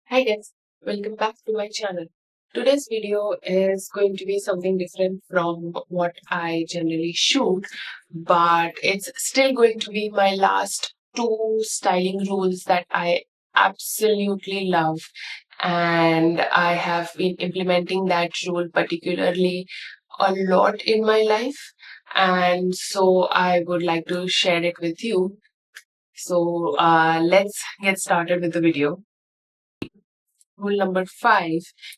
Hi guys, welcome back to my channel. Today's video is going to be something different from what I generally shoot, but it's still going to be my last two styling rules that I absolutely love. And I have been implementing that rule particularly a lot in my life. And so I would like to share it with you. So let's get started with the video. Rule number 5,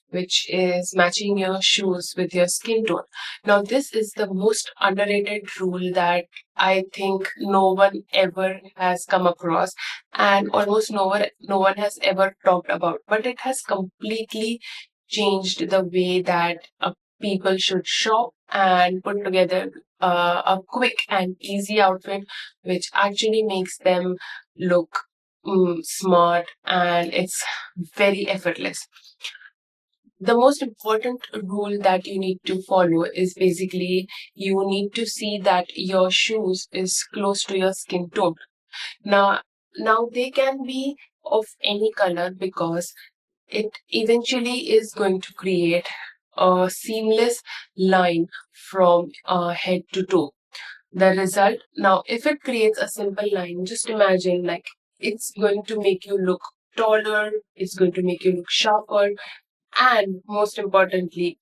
which is matching your shoes with your skin tone. Now, this is the most underrated rule that I think no one ever has come across, and almost no one has ever talked about. But it has completely changed the way that people should shop and put together a quick and easy outfit, which actually makes them look smart, and it's very effortless. The most important rule that you need to follow is basically you need to see that your shoes is close to your skin tone. Now, now they can be of any color because it eventually is going to create a seamless line from head to toe. The result, now if it creates a simple line, just imagine like it's going to make you look taller, it's going to make you look sharper, and most importantly,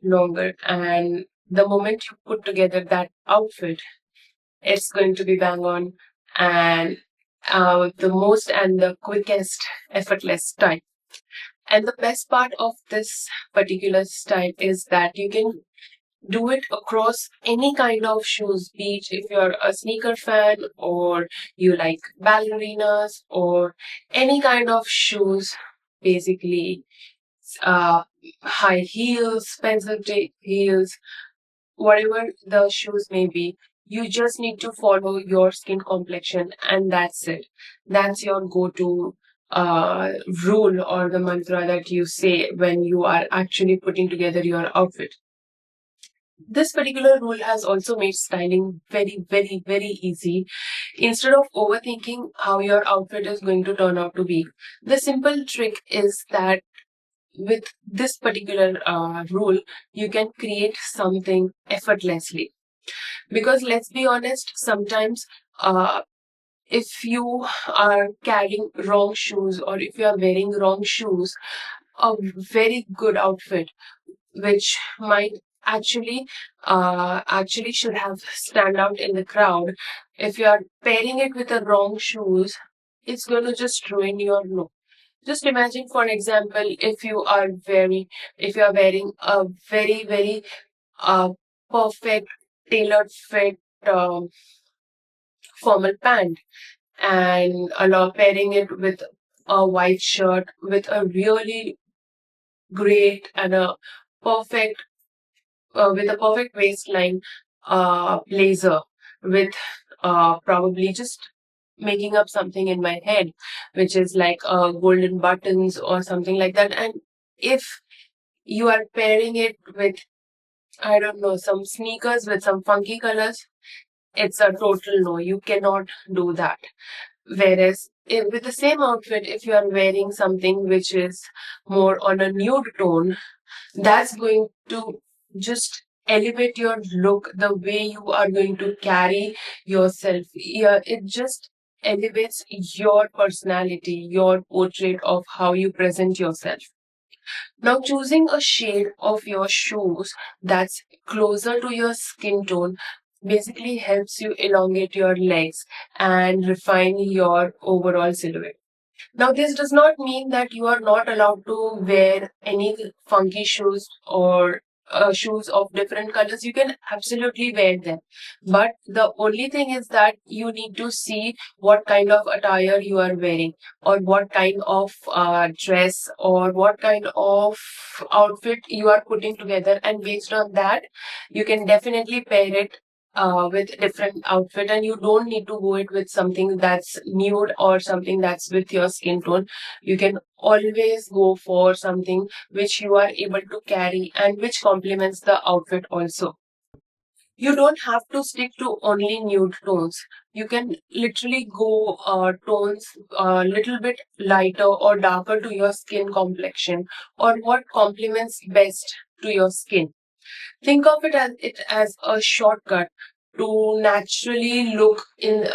longer. And the moment you put together that outfit, it's going to be bang on, and the most and the quickest effortless style. And the best part of this particular style is that you can do it across any kind of shoes, be it if you're a sneaker fan or you like ballerinas or any kind of shoes, basically uh, high heels, pencil tip heels, whatever the shoes may be. You just need to follow your skin complexion, and that's it. That's your go-to rule or the mantra that you say when you are actually putting together your outfit. This particular rule has also made styling very, very, very easy. Instead of overthinking how your outfit is going to turn out to be, the simple trick is that with this particular rule, you can create something effortlessly. Because let's be honest, sometimes if you are carrying wrong shoes or if you are wearing wrong shoes, a very good outfit which might actually should have stand out in the crowd, if you are pairing it with the wrong shoes, it's going to just ruin your look. Just imagine, for example, if you are wearing a very, very uh, perfect tailored fit formal pant, and allow pairing it with a white shirt with a really great and a perfect with a perfect waistline blazer with probably just making up something in my head, which is like golden buttons or something like that. And if you are pairing it with, I don't know, some sneakers with some funky colors, it's a total no. You cannot do that. Whereas with the same outfit, if you are wearing something which is more on a nude tone, that's going to just elevate your look, the way you are going to carry yourself. Yeah, it just elevates your personality, your portrait of how you present yourself. Now, choosing a shade of your shoes that's closer to your skin tone basically helps you elongate your legs and refine your overall silhouette. Now, this does not mean that you are not allowed to wear any funky shoes or shoes of different colors. You can absolutely wear them. But the only thing is that you need to see what kind of attire you are wearing, or what kind of dress, or what kind of outfit you are putting together. And based on that, you can definitely pair it with different outfit, and you don't need to go it with something that's nude or something that's with your skin tone. You can always go for something which you are able to carry and which complements the outfit also. You don't have to stick to only nude tones. You can literally go tones a little bit lighter or darker to your skin complexion, or what complements best to your skin. Think of it as a shortcut to naturally look in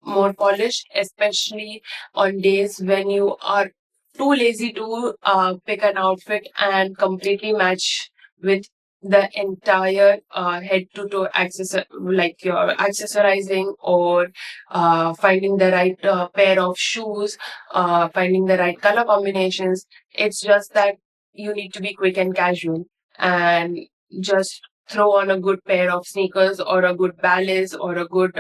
more polished, especially on days when you are too lazy to pick an outfit and completely match with the entire head to toe like your accessorizing, or finding the right pair of shoes, finding the right color combinations. It's just that you need to be quick and casual and just throw on a good pair of sneakers or a good ballets or a good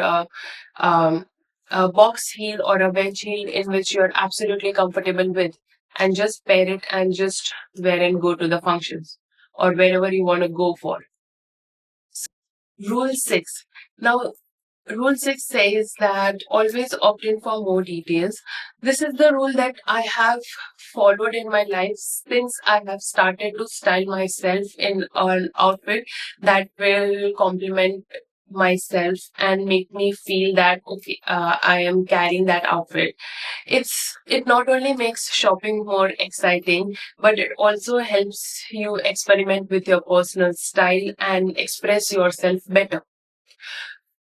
um, a box heel or a wedge heel in which you're absolutely comfortable with, and just pair it and just wear and go to the functions or wherever you want to go for. Rule 6. Now, Rule 6 says that always opt in for more details. This is the rule that I have followed in my life since I have started to style myself in an outfit that will complement myself and make me feel that okay, I am carrying that outfit. It not only makes shopping more exciting, but it also helps you experiment with your personal style and express yourself better.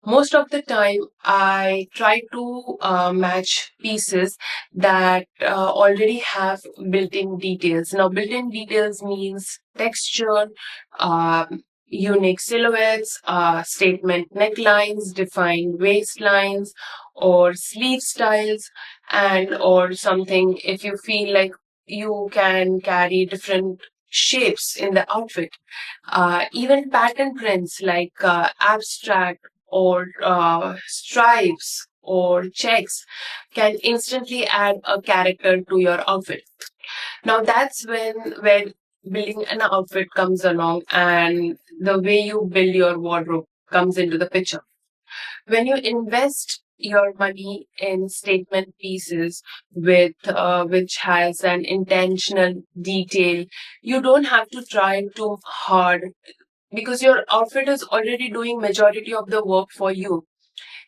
Most of the time, I try to match pieces that already have built-in details. Now, built-in details means texture, unique silhouettes, statement necklines, defined waistlines, or sleeve styles, and or something if you feel like you can carry different shapes in the outfit. Even pattern prints like abstract or stripes or checks can instantly add a character to your outfit. Now that's when building an outfit comes along, and the way you build your wardrobe comes into the picture. When you invest your money in statement pieces with which has an intentional detail, you don't have to try too hard because your outfit is already doing majority of the work for you.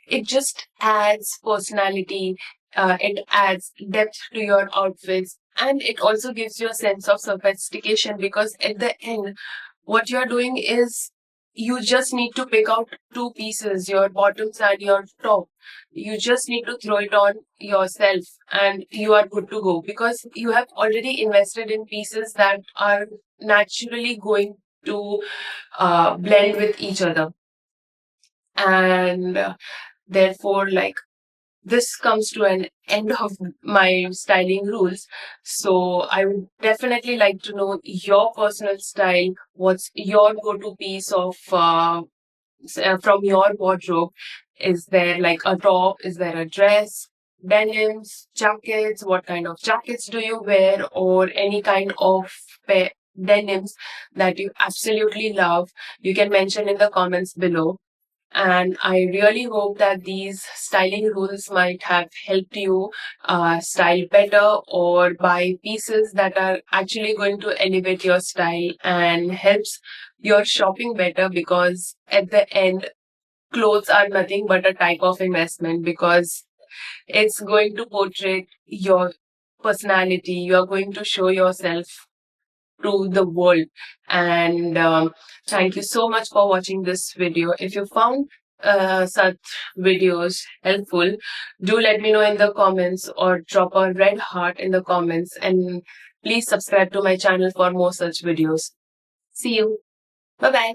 It just adds personality, it adds depth to your outfits, and it also gives you a sense of sophistication because at the end, what you're doing is you just need to pick out two pieces, your bottoms and your top. You just need to throw it on yourself and you are good to go because you have already invested in pieces that are naturally going to blend with each other. And therefore, like, this comes to an end of my styling rules. So I would definitely like to know your personal style. What's your go-to piece of from your wardrobe? Is there like a top? Is there a dress? Denims, jackets? What kind of jackets do you wear? Or any kind of denims that you absolutely love? You can mention in the comments below. And I really hope that these styling rules might have helped you style better or buy pieces that are actually going to elevate your style and helps your shopping better, because at the end, clothes are nothing but a type of investment because it's going to portray your personality. You're going to show yourself to the world. And thank you so much for watching this video. If you found such videos helpful, do let me know in the comments or drop a red heart in the comments, and please subscribe to my channel for more such videos. See you. Bye bye.